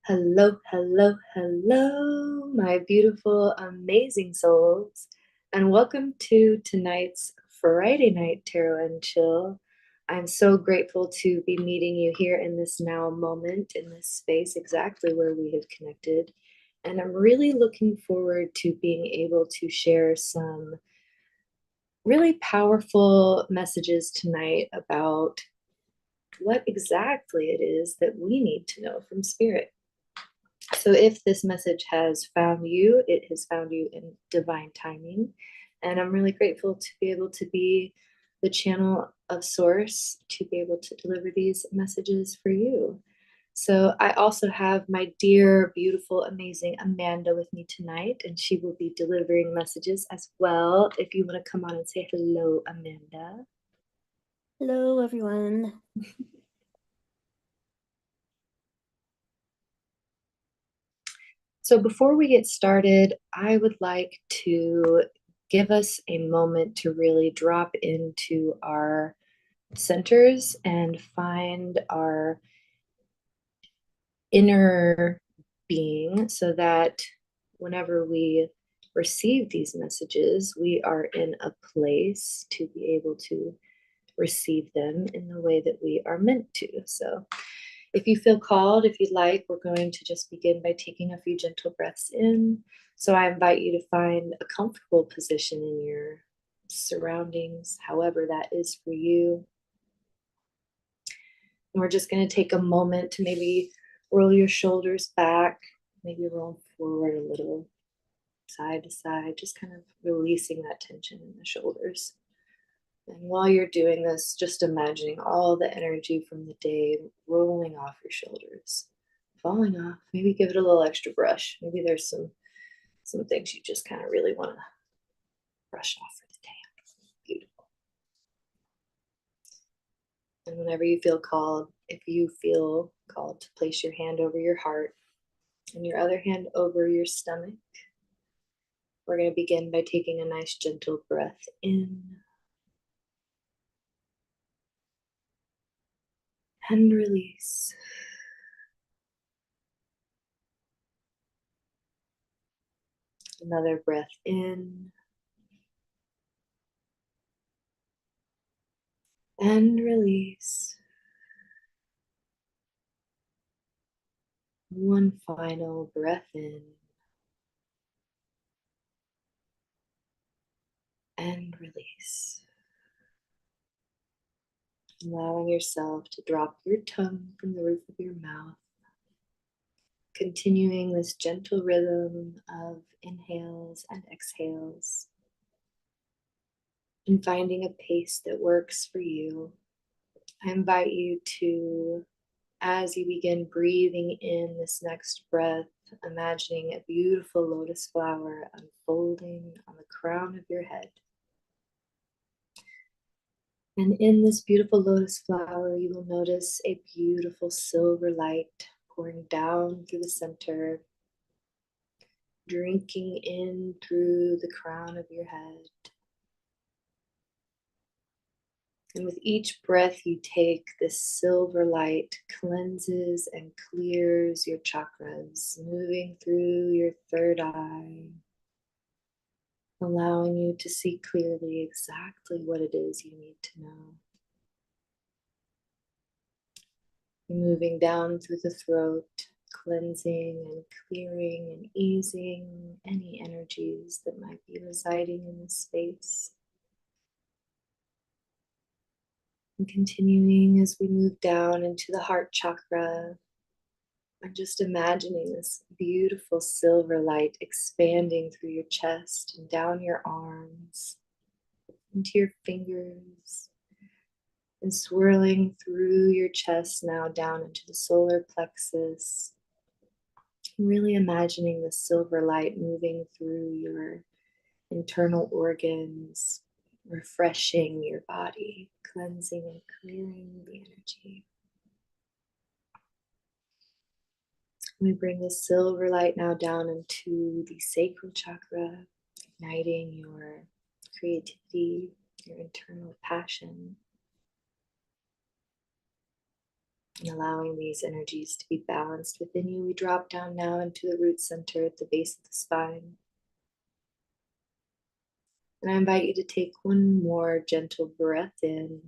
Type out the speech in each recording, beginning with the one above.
Hello, hello, hello, my beautiful, amazing souls, and welcome to tonight's Friday Night Tarot and Chill. I'm so grateful to be meeting you here in this now moment, in this space, exactly where we have connected. And I'm really looking forward to being able to share some really powerful messages tonight about what exactly it is that we need to know from Spirit. So if this message has found you, it has found you in divine timing. And I'm really grateful to be able to be the channel of source to be able to deliver these messages for you. So I also have my dear, beautiful, amazing Amanda with me tonight, and she will be delivering messages as well. If you want to come on and say hello, Amanda. Hello, everyone. So before we get started, I would like to give us a moment to really drop into our centers and find our inner being so that whenever we receive these messages, we are in a place to be able to receive them in the way that we are meant to. So if you feel called, if you'd like, we're going to just begin by taking a few gentle breaths in. So I invite you to find a comfortable position in your surroundings, however that is for you. And we're just going to take a moment to maybe roll your shoulders back, maybe roll forward a little, side to side, just kind of releasing that tension in the shoulders. And while you're doing this, just imagining all the energy from the day rolling off your shoulders, falling off. Maybe give it a little extra brush. Maybe there's some things you just kind of really want to brush off for the day. Beautiful. And whenever you feel called, if you feel called to place your hand over your heart and your other hand over your stomach, we're going to begin by taking a nice gentle breath in and release. Another breath in and release. One final breath in and release. Allowing yourself to drop your tongue from the roof of your mouth. Continuing this gentle rhythm of inhales and exhales. And finding a pace that works for you. I invite you to, as you begin breathing in this next breath, imagining a beautiful lotus flower unfolding on the crown of your head. And in this beautiful lotus flower, you will notice a beautiful silver light pouring down through the center, drinking in through the crown of your head. And with each breath you take, this silver light cleanses and clears your chakras, moving through your third eye, allowing you to see clearly exactly what it is you need to know. Moving down through the throat, cleansing and clearing and easing any energies that might be residing in this space. And continuing as we move down into the heart chakra, and just imagining this beautiful silver light expanding through your chest and down your arms, into your fingers, and swirling through your chest now down into the solar plexus. Really imagining the silver light moving through your internal organs, refreshing your body, cleansing and clearing the energy. We bring the silver light now down into the sacral chakra, igniting your creativity, your internal passion. And allowing these energies to be balanced within you, we drop down now into the root center at the base of the spine. And I invite you to take one more gentle breath in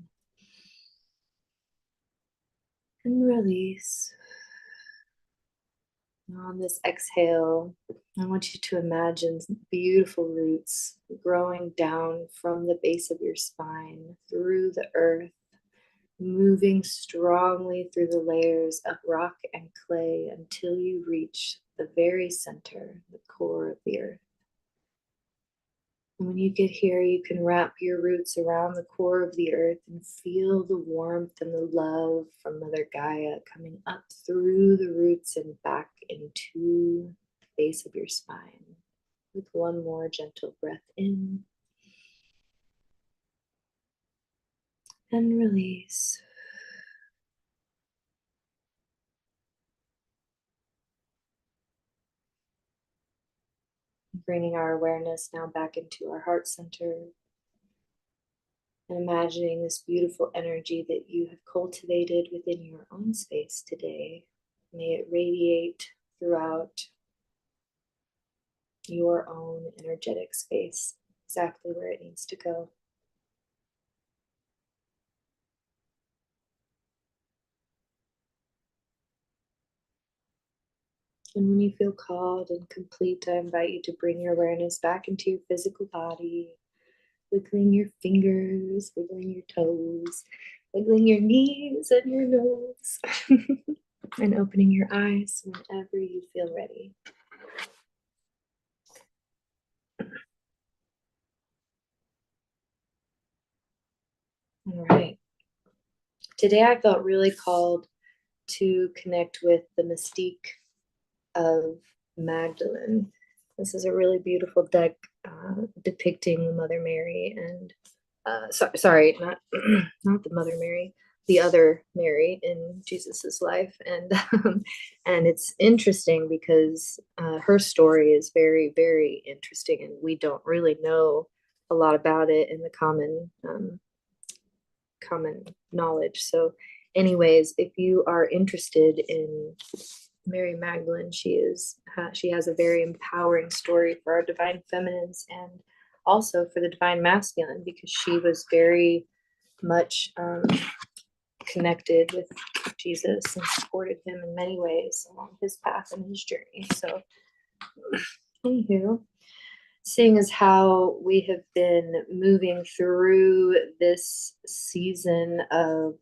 and release. And on this exhale, I want you to imagine beautiful roots growing down from the base of your spine through the earth, moving strongly through the layers of rock and clay until you reach the very center, the core of the earth. And when you get here, you can wrap your roots around the core of the earth and feel the warmth and the love from Mother Gaia coming up through the roots and back into the base of your spine. With one more gentle breath in and release. Bringing our awareness now back into our heart center and imagining this beautiful energy that you have cultivated within your own space today. May it radiate throughout your own energetic space, exactly where it needs to go. And when you feel called and complete, I invite you to bring your awareness back into your physical body, wiggling your fingers, wiggling your toes, wiggling your knees and your nose, and opening your eyes whenever you feel ready. All right. Today I felt really called to connect with the mystique of Magdalene. This is a really beautiful deck depicting Mother Mary and sorry, not not the Mother Mary, the other Mary in Jesus's life, and and it's interesting because her story is very, very interesting, and we don't really know a lot about it in the common knowledge. So, anyways, if you are interested in Mary Magdalene, she has a very empowering story for our divine feminines and also for the divine masculine, because she was very much connected with Jesus and supported him in many ways along his path and his journey. So, anywho, seeing as how we have been moving through this season of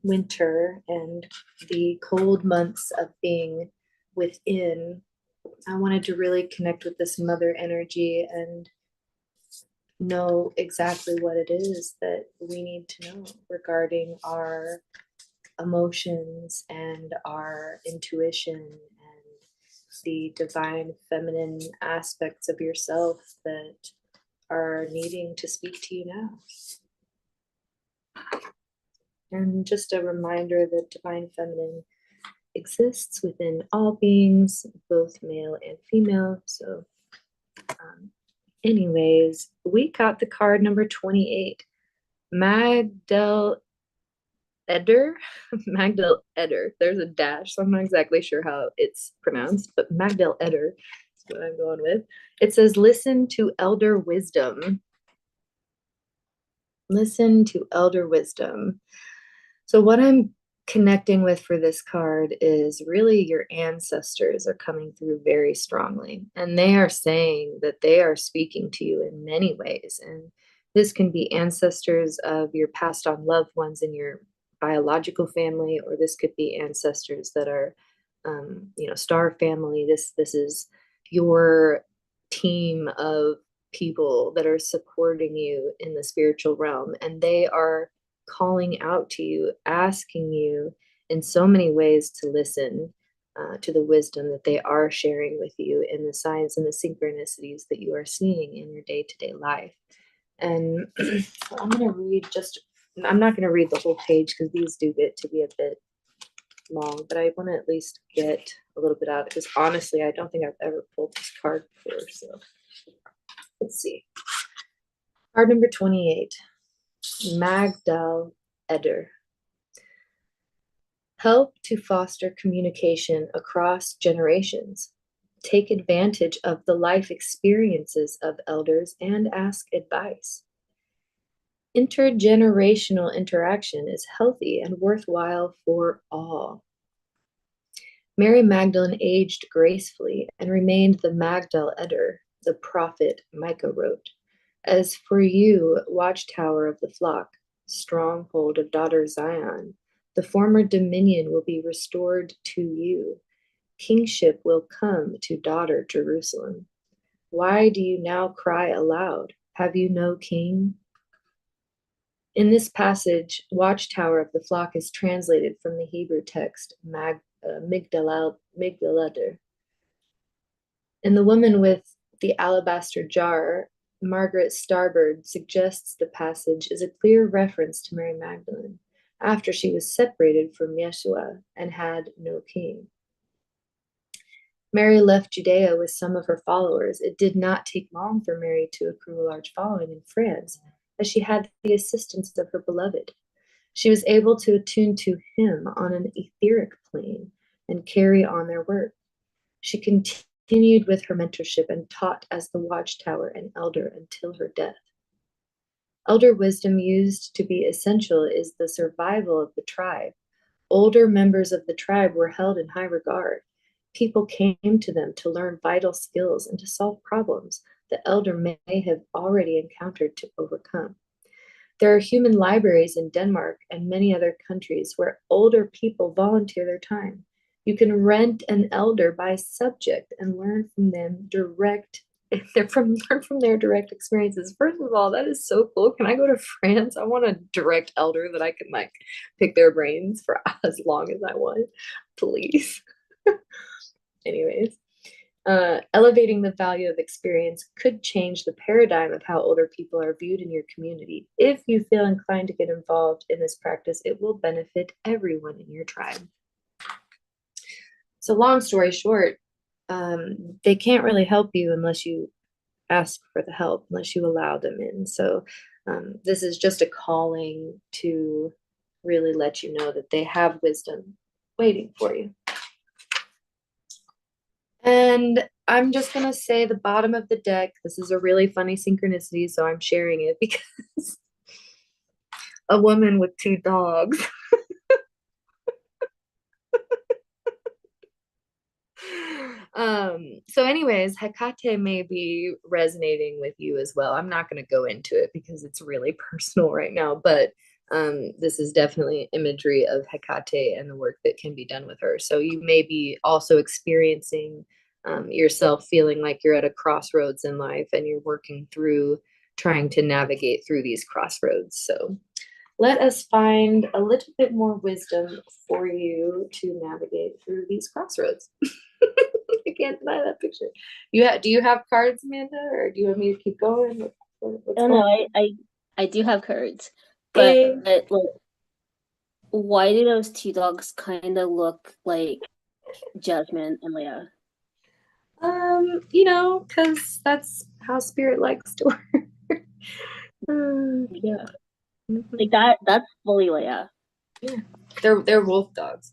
winter and the cold months of being within, I wanted to really connect with this mother energy and know exactly what it is that we need to know regarding our emotions and our intuition and the divine feminine aspects of yourself that are needing to speak to you now. And just a reminder that divine feminine exists within all beings, both male and female. So, anyways, we got the card number 28, Magdal Eder. Magdal Eder. There's a dash, so I'm not exactly sure how it's pronounced, but Magdal Eder is what I'm going with. It says, listen to elder wisdom. Listen to elder wisdom. So, what I'm connecting with for this card is really your ancestors are coming through very strongly, and they are saying that they are speaking to you in many ways. And this can be ancestors of your passed on loved ones in your biological family, or this could be ancestors that are, star family. This is your team of people that are supporting you in the spiritual realm, and they are calling out to you, asking you in so many ways to listen to the wisdom that they are sharing with you in the signs and the synchronicities that you are seeing in your day-to-day life. And so I'm not going to read the whole page because these do get to be a bit long, but I want to at least get a little bit out, because honestly, I don't think I've ever pulled this card before. So let's see. Card number 28. Magdal Eder. Help to foster communication across generations. Take advantage of the life experiences of elders and ask advice. Intergenerational interaction is healthy and worthwhile for all. Mary Magdalene aged gracefully and remained the Magdal Eder, the prophet Micah wrote. As for you, watchtower of the flock, stronghold of daughter Zion, the former dominion will be restored to you. Kingship will come to daughter Jerusalem. Why do you now cry aloud? Have you no king? In this passage, watchtower of the flock is translated from the Hebrew text Migdalader. In The Woman with the Alabaster Jar, Margaret Starbird suggests the passage is a clear reference to Mary Magdalene after she was separated from Yeshua and had no king. Mary left Judea with some of her followers. It did not take long for Mary to accrue a large following in France, as she had the assistance of her beloved. She was able to attune to him on an etheric plane and carry on their work. She continued with her mentorship and taught as the watchtower and elder until her death. Elder wisdom used to be essential is the survival of the tribe. Older members of the tribe were held in high regard. People came to them to learn vital skills and to solve problems the elder may have already encountered to overcome. There are human libraries in Denmark and many other countries where older people volunteer their time. You can rent an elder by subject and learn from them learn from their direct experiences. First of all, that is so cool. Can I go to France? I want a direct elder that I can like pick their brains for as long as I want, please. Anyways, elevating the value of experience could change the paradigm of how older people are viewed in your community. If you feel inclined to get involved in this practice, it will benefit everyone in your tribe. So long story short, they can't really help you unless you ask for the help, unless you allow them in. So this is just a calling to really let you know that they have wisdom waiting for you. And I'm just going to say the bottom of the deck. This is a really funny synchronicity, so I'm sharing it because a woman with 2 dogs. So anyways, Hecate may be resonating with you as well. I'm not going to go into it because it's really personal right now, but this is definitely imagery of Hecate and the work that can be done with her. So you may be also experiencing yourself feeling like you're at a crossroads in life and you're working through trying to navigate through these crossroads. So let us find a little bit more wisdom for you to navigate through these crossroads. I can't deny that picture. Do you have cards, Amanda, or do you want me to keep going? No, I do have cards, but like, why do those 2 dogs kind of look like Jasmine and Leah? Because that's how spirit likes to work. Yeah. Like that's fully Leah. Yeah. They're wolf dogs.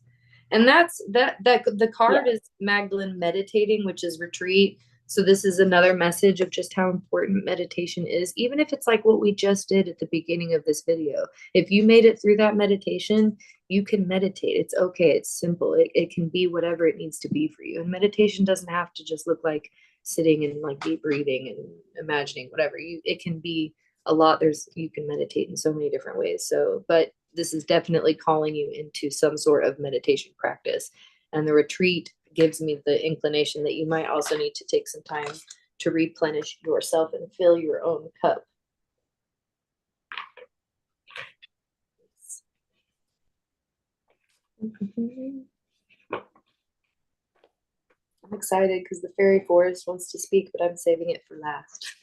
And that's the card is Magdalene meditating, which is retreat. So this is another message of just how important meditation is, even if it's like what we just did at the beginning of this video. If you made it through that meditation, you can meditate. It's okay. It's simple. It can be whatever it needs to be for you. And meditation doesn't have to just look like sitting and like deep breathing and imagining whatever. It can be a lot. You can meditate in so many different ways. So, but this is definitely calling you into some sort of meditation practice. And the retreat gives me the inclination that you might also need to take some time to replenish yourself and fill your own cup. I'm excited because the fairy forest wants to speak, but I'm saving it for last.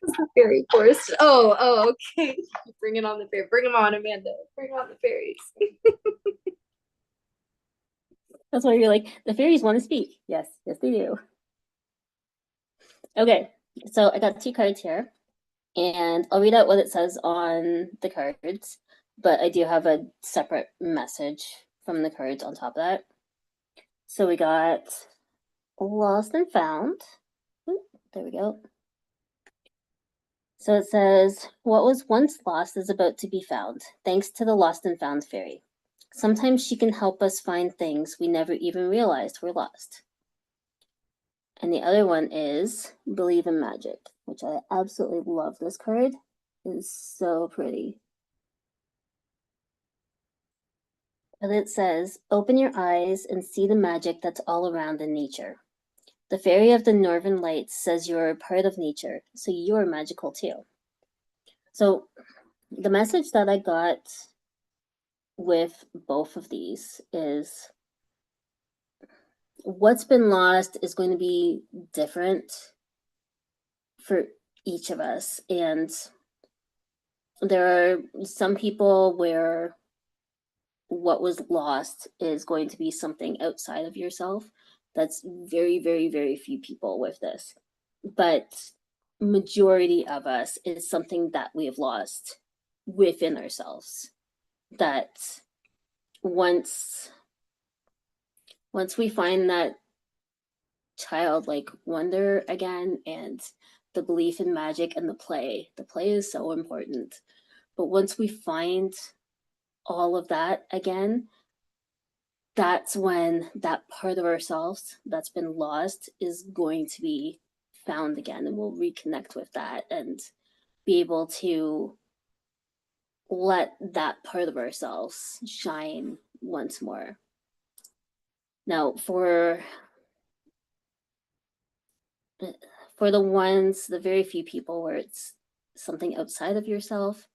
The fairy forest. Oh, okay. Bring it on the fairy. Bring them on, Amanda. Bring on the fairies. That's why you're like, the fairies want to speak. Yes, they do. Okay, so I got 2 cards here, and I'll read out what it says on the cards, but I do have a separate message from the cards on top of that. So we got Lost and Found. Ooh, there we go. So it says, what was once lost is about to be found, thanks to the Lost and Found fairy. Sometimes she can help us find things we never even realized were lost. And the other one is Believe in Magic, which I absolutely love. This card is so pretty. And it says, open your eyes and see the magic that's all around in nature. The fairy of the northern lights says you're a part of nature, so you're magical too. So the message that I got with both of these is what's been lost is going to be different for each of us. And there are some people where what was lost is going to be something outside of yourself. That's very, very, very few people with this. But majority of us is something that we have lost within ourselves. That once we find that childlike wonder again and the belief in magic and the play is so important. But once we find all of that again, that's when that part of ourselves that's been lost is going to be found again, and we'll reconnect with that and be able to let that part of ourselves shine once more. Now, for the very few people where it's something outside of yourself,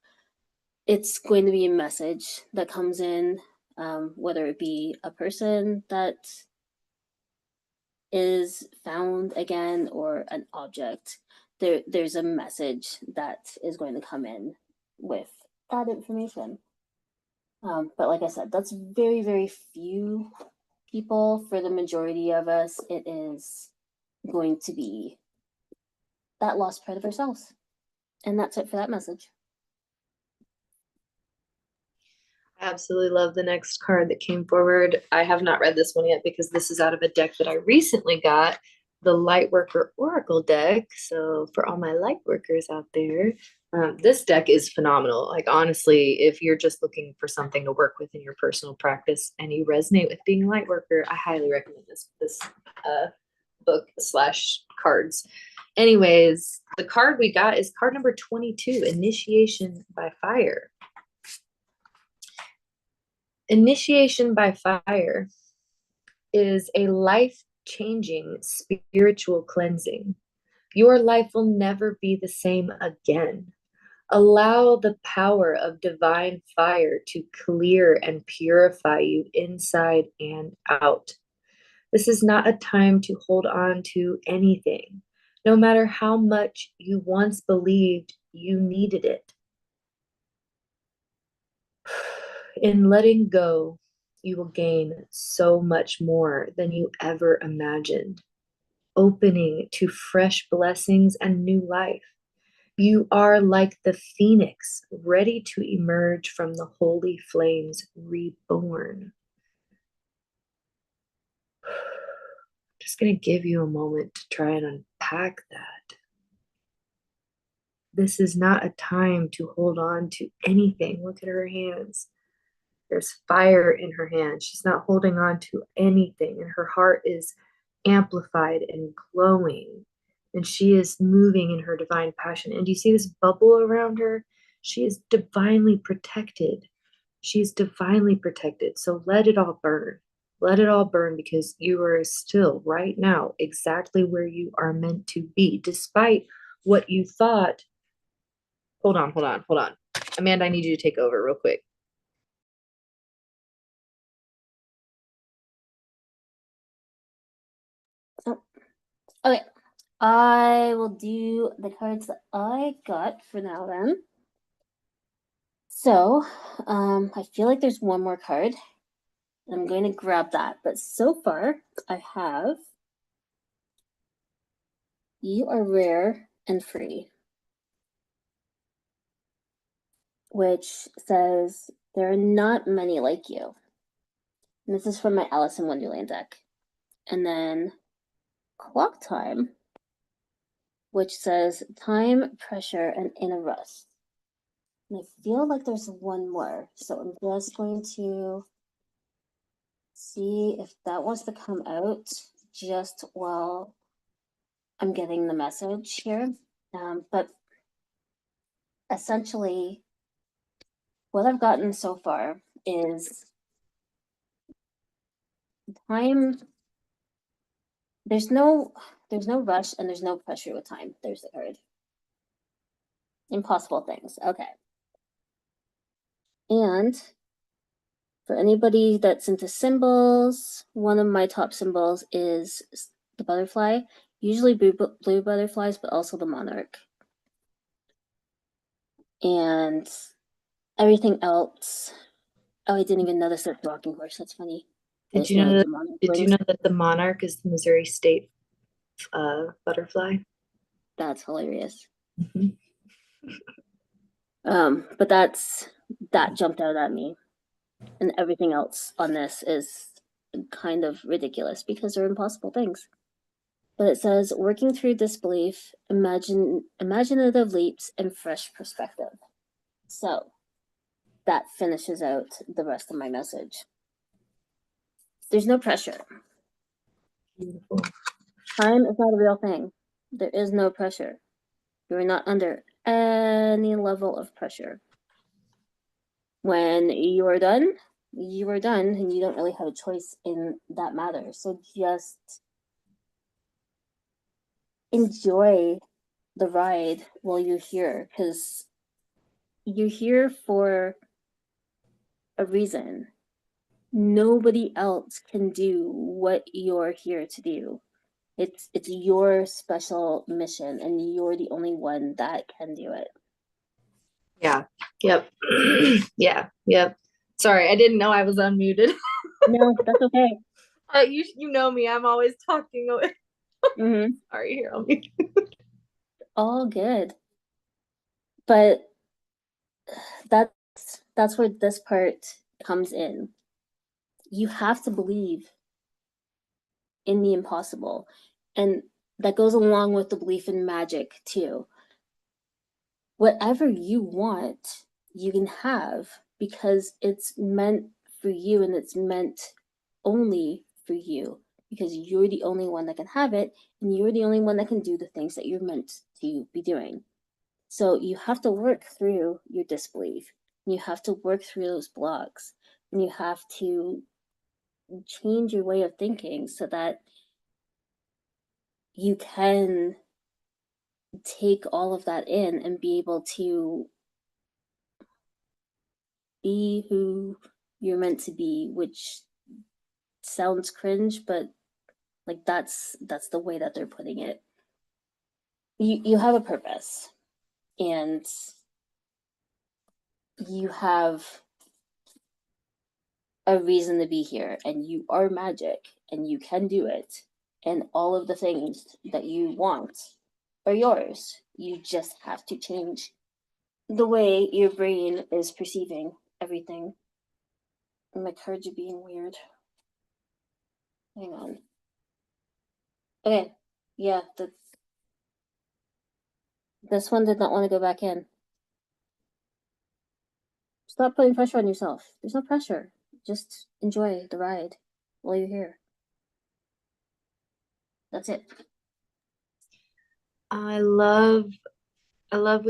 it's going to be a message that comes in, whether it be a person that is found again or an object. There's a message that is going to come in with that information. But like I said, that's very, very few people. For the majority of us, it is going to be that lost part of ourselves. And that's it for that message. I absolutely love the next card that came forward. I have not read this one yet because this is out of a deck that I recently got, the Lightworker Oracle deck. So for all my Lightworkers out there, this deck is phenomenal. Like honestly, if you're just looking for something to work with in your personal practice and you resonate with being a Lightworker, I highly recommend this book slash cards. Anyways, the card we got is card number 22, Initiation by Fire. Initiation by Fire is a life-changing spiritual cleansing. Your life will never be the same again. Allow the power of divine fire to clear and purify you inside and out. This is not a time to hold on to anything, no matter how much you once believed you needed it. In letting go, you will gain so much more than you ever imagined, opening to fresh blessings and new life. You are like the phoenix, ready to emerge from the holy flames, reborn. Just going to give you a moment to try and unpack that. This is not a time to hold on to anything. Look at her hands. There's fire in her hand. She's not holding on to anything, and her heart is amplified and glowing, and she is moving in her divine passion. And do you see this bubble around her? She is divinely protected. She's divinely protected. So let it all burn. Let it all burn, because you are still right now exactly where you are meant to be, despite what you thought. Hold on. Amanda, I need you to take over real quick. Oh, okay. I will do the cards that I got for now then. So, I feel like there's one more card. I'm going to grab that. But so far, I have You Are Rare and Free, which says there are not many like you. And this is from my Alice in Wonderland deck. And then Clock Time, which says time, pressure, and inner rust. And I feel like there's one more. So I'm just going to see if that wants to come out just while I'm getting the message here. But essentially, what I've gotten so far is time. There's no rush and there's no pressure with time. There's the card. Impossible things. Okay. And for anybody that's into symbols, one of my top symbols is the butterfly, usually blue butterflies, but also the monarch. And everything else. Oh, I didn't even notice the rocking horse. That's funny. Did you know that? Did you know that the monarch is the Missouri State butterfly? That's hilarious. Mm-hmm. But that jumped out at me, and everything else on this is kind of ridiculous because they're impossible things. But it says working through disbelief, imaginative leaps, and fresh perspective. So that finishes out the rest of my message. There's no pressure. Beautiful. Time is not a real thing. There is no pressure. You're not under any level of pressure. When you are done, and you don't really have a choice in that matter. So just enjoy the ride while you're here, because you're here for a reason. Nobody else can do what you're here to do. It's your special mission, and you're the only one that can do it. Yeah. Yep. Yeah. Yep. Sorry, I didn't know I was unmuted. No, that's okay. You know me. I'm always talking away. Mm-hmm. Sorry, here I'll be. All good. But that's where this part comes in. You have to believe in the impossible, and that goes along with the belief in magic too. Whatever you want, you can have, because it's meant for you, and it's meant only for you, because you're the only one that can have it, and you're the only one that can do the things that you're meant to be doing. So you have to work through your disbelief. You have to work through those blocks, and you have to change your way of thinking so that you can take all of that in and be able to be who you're meant to be, which sounds cringe, but like that's the way that they're putting it. You have a purpose, and you have a reason to be here, and you are magic, and you can do it, and all of the things that you want are yours. You just have to change the way your brain is perceiving everything. And my cards are being weird. Hang on. Okay, yeah, this one did not want to go back in. Stop putting pressure on yourself. There's no pressure. Just enjoy the ride while you're here. That's it. I love what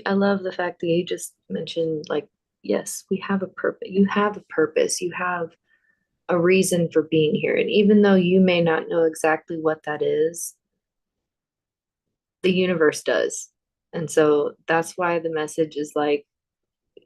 I love the fact that you just mentioned, like, yes, we have a purpose. You have a purpose. You have a reason for being here. And even though you may not know exactly what that is, the universe does. And so that's why the message is like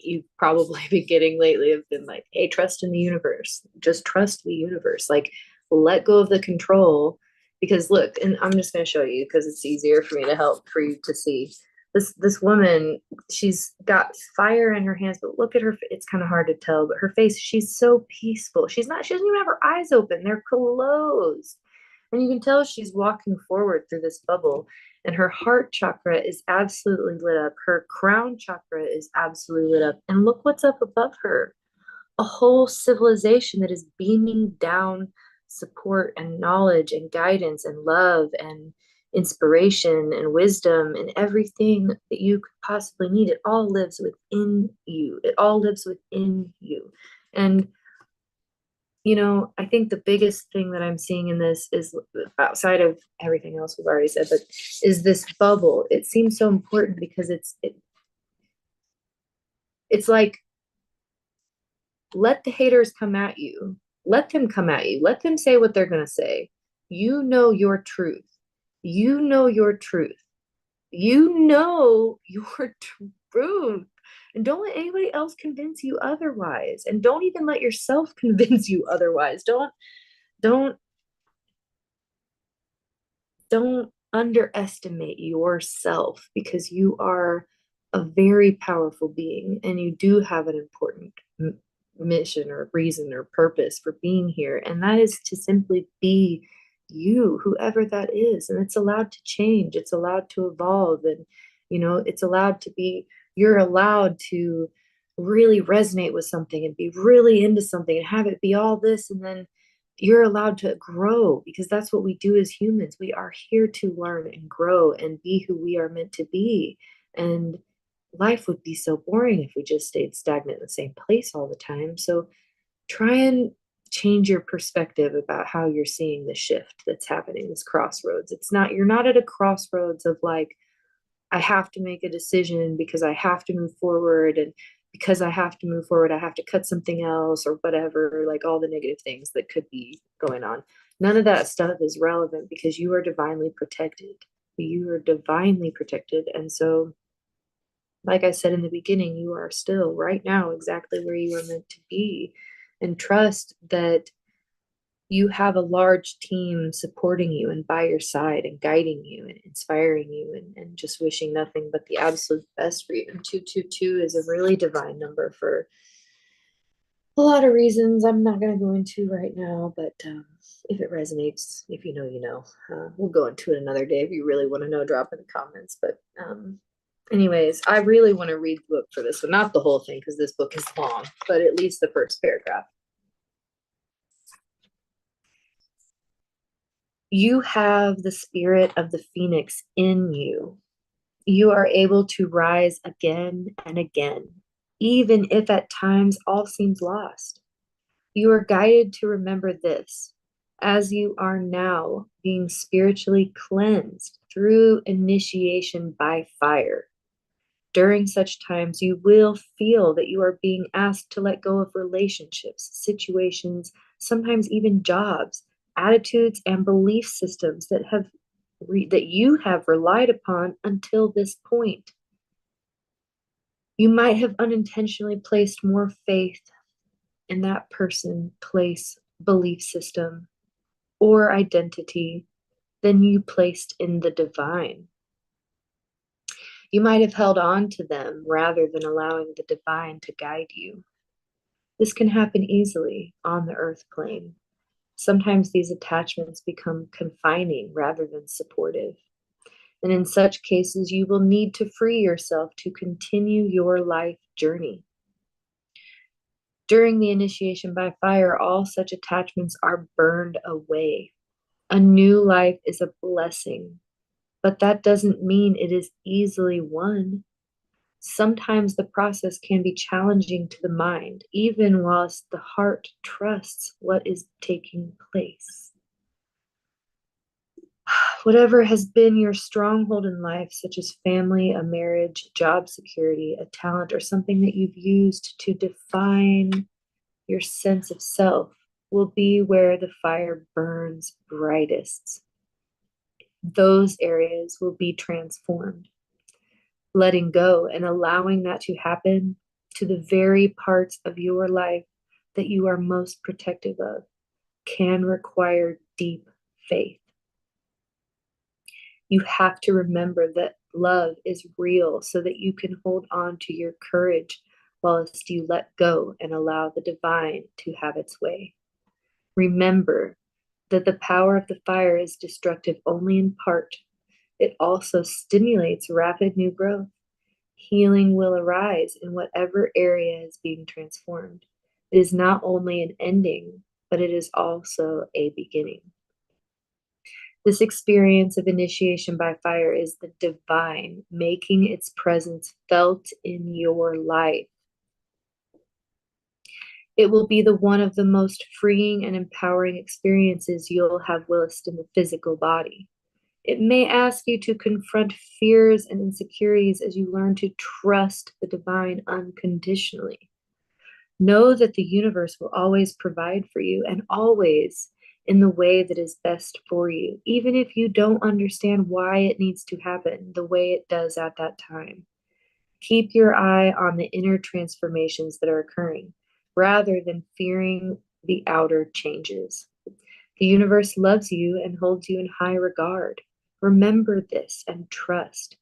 you've probably been getting lately have been like, hey, trust in the universe. Just trust the universe. Like, let go of the control. Because look, and I'm just going to show you because it's easier for me to help for you to see. This woman, she's got fire in her hands, but look at her. It's kind of hard to tell, but her face, she's so peaceful. She doesn't even have her eyes open. They're closed. And you can tell she's walking forward through this bubble. And her heart chakra is absolutely lit up. Her crown chakra is absolutely lit up. And look what's up above her. a whole civilization that is beaming down support and knowledge and guidance and love and inspiration and wisdom and everything that you could possibly need. It all lives within you. It all lives within you. And I think the biggest thing that I'm seeing in this is, outside of everything else we've already said, but is this bubble. It seems so important because it's like, let the haters come at you. Let them come at you. Let them say what they're going to say. You know your truth. You know your truth. You know your truth. And don't let anybody else convince you otherwise. And don't even let yourself convince you otherwise. Don't don't underestimate yourself, because you are a very powerful being and you do have an important mission or reason or purpose for being here, and that is to simply be you, whoever that is. And it's allowed to change, it's allowed to evolve, and it's allowed to be, you're allowed to really resonate with something and be really into something and have it be all this, and then you're allowed to grow, because that's what we do as humans. We are here to learn and grow and be who we are meant to be. And life would be so boring if we just stayed stagnant in the same place all the time. So try and change your perspective about how you're seeing the shift that's happening, this crossroads. You're not at a crossroads of like, I have to make a decision because I have to move forward. And because I have to move forward, I have to cut something else or whatever, like all the negative things that could be going on. None of that stuff is relevant, because you are divinely protected. You are divinely protected. And so, like I said in the beginning, you are still right now exactly where you are meant to be. And trust that you have a large team supporting you and by your side and guiding you and inspiring you, and just wishing nothing but the absolute best for you. And 222 is a really divine number for a lot of reasons I'm not going to go into right now, but if it resonates, if you know, you know. We'll go into it another day. If you really want to know, drop in the comments. But anyways, I really want to read the book for this one. Not the whole thing, because this book is long, but at least the first paragraph. You have the spirit of the phoenix in you. You are able to rise again and again, even if at times all seems lost. You are guided to remember this, as you are now being spiritually cleansed through initiation by fire. During such times, you will feel that you are being asked to let go of relationships, situations, sometimes even jobs, attitudes, and belief systems that you have relied upon until this point. You might have unintentionally placed more faith in that person, place, belief system, or identity than you placed in the divine. You might have held on to them rather than allowing the divine to guide you. This can happen easily on the earth plane. Sometimes these attachments become confining rather than supportive. And in such cases, you will need to free yourself to continue your life journey. During the initiation by fire, all such attachments are burned away. A new life is a blessing, but that doesn't mean it is easily won. Sometimes the process can be challenging to the mind, even whilst the heart trusts what is taking place. Whatever has been your stronghold in life, such as family, a marriage, job security, a talent, or something that you've used to define your sense of self, will be where the fire burns brightest. Those areas will be transformed. Letting go and allowing that to happen to the very parts of your life that you are most protective of can require deep faith. You have to remember that love is real so that you can hold on to your courage whilst you let go and allow the divine to have its way. Remember that the power of the fire is destructive only in part. It also stimulates rapid new growth. Healing will arise in whatever area is being transformed. It is not only an ending, but it is also a beginning. This experience of initiation by fire is the divine making its presence felt in your life. It will be the one of the most freeing and empowering experiences you'll have whilst in the physical body. It may ask you to confront fears and insecurities as you learn to trust the divine unconditionally. Know that the universe will always provide for you and always in the way that is best for you, even if you don't understand why it needs to happen the way it does at that time. Keep your eye on the inner transformations that are occurring rather than fearing the outer changes. The universe loves you and holds you in high regard. Remember this and trust.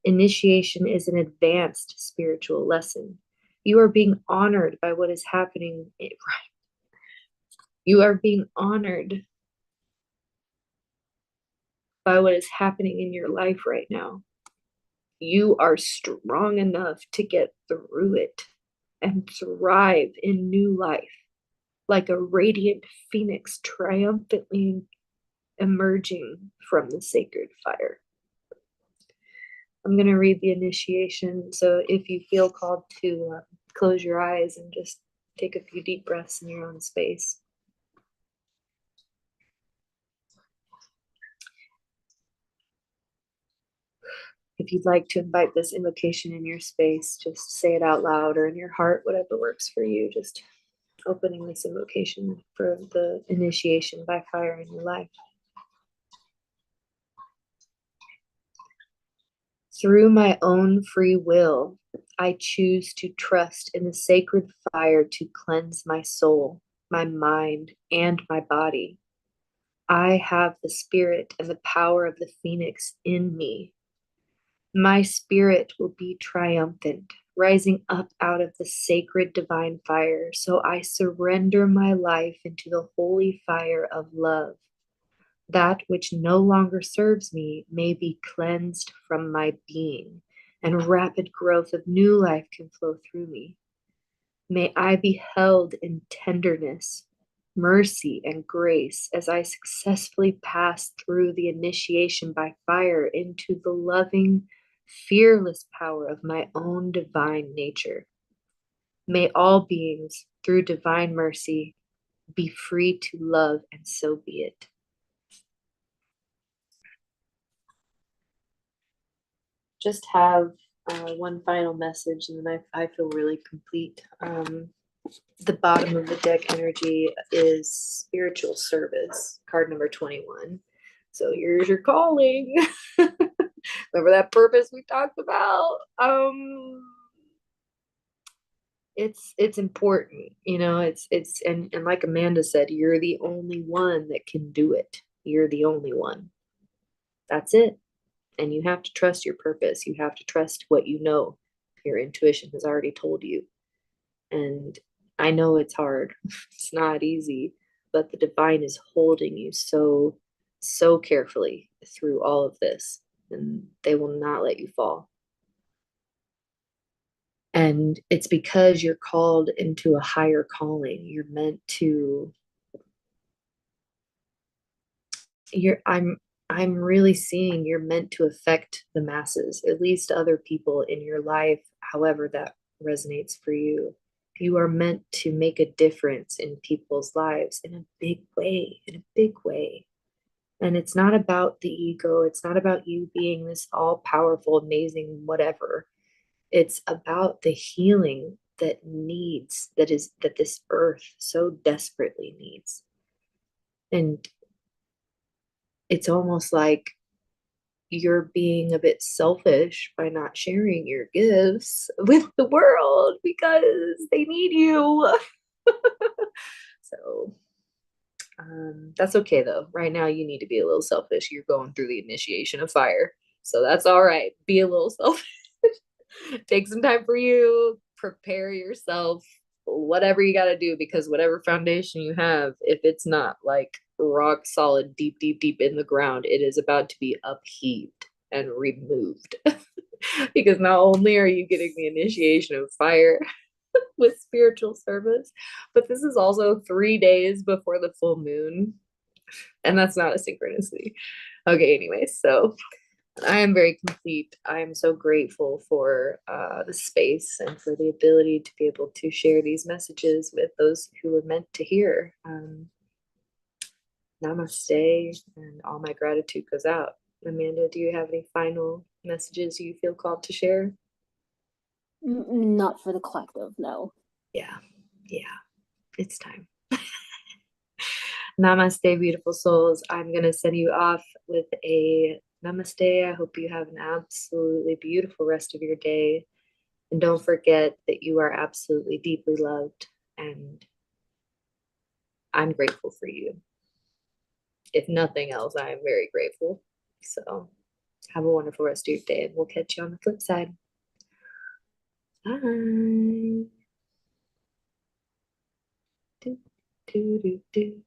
Initiation is an advanced spiritual lesson. You are being honored by what is happening. You are being honored by what is happening in your life right now. You are strong enough to get through it and thrive in new life, like a radiant phoenix triumphantly emerging from the sacred fire. I'm going to read the initiation. So if you feel called to close your eyes and just take a few deep breaths in your own space. If you'd like to invite this invocation in your space, just say it out loud or in your heart, whatever works for you. Just opening this invocation for the initiation by fire in your life. Through my own free will, I choose to trust in the sacred fire to cleanse my soul, my mind, and my body. I have the spirit and the power of the phoenix in me. My spirit will be triumphant, rising up out of the sacred divine fire. So I surrender my life into the holy fire of love. That which no longer serves me may be cleansed from my being, and rapid growth of new life can flow through me. May I be held in tenderness, mercy, and grace as I successfully pass through the initiation by fire into the loving, fearless power of my own divine nature. May all beings, through divine mercy, be free to love, and so be it. Just have one final message, and then I feel really complete. The bottom of the deck energy is spiritual service, card number 21. So here's your calling. Remember that purpose we talked about? It's important, you know, it's and like Amanda said, you're the only one that can do it. You're the only one. That's it. And you have to trust your purpose. You have to trust what you know. Your intuition has already told you. And I know it's hard. It's not easy, but the divine is holding you so, so carefully through all of this, and they will not let you fall. And it's because you're called into a higher calling. You're meant to, I'm really seeing you're meant to affect the masses, at least other people in your life, however that resonates for you. You are meant to make a difference in people's lives in a big way, in a big way. And it's not about the ego, it's not about you being this all powerful, amazing, whatever. It's about the healing that that this earth so desperately needs. And it's almost like you're being a bit selfish by not sharing your gifts with the world because they need you. So that's okay though. Right now, you need to be a little selfish. You're going through the initiation of fire. So that's all right. Be a little selfish. Take some time for you. Prepare yourself. Whatever you got to do, because whatever foundation you have, if it's not like rock solid, deep, deep, deep in the ground, it is about to be upheaved and removed. Because not only are you getting the initiation of fire, with spiritual service. But this is also 3 days before the full moon. And that's not a synchronicity. Okay, anyway, so I am very complete. I am so grateful for the space and for the ability to be able to share these messages with those who were meant to hear. Namaste, and all my gratitude goes out. Amanda, do you have any final messages you feel called to share? Not for the collective, no. Yeah, yeah, it's time. Namaste, beautiful souls. I'm going to send you off with a namaste. I hope you have an absolutely beautiful rest of your day. And don't forget that you are absolutely deeply loved. And I'm grateful for you. If nothing else, I am very grateful. So have a wonderful rest of your day, and we'll catch you on the flip side. Bye. Do, do, do, do.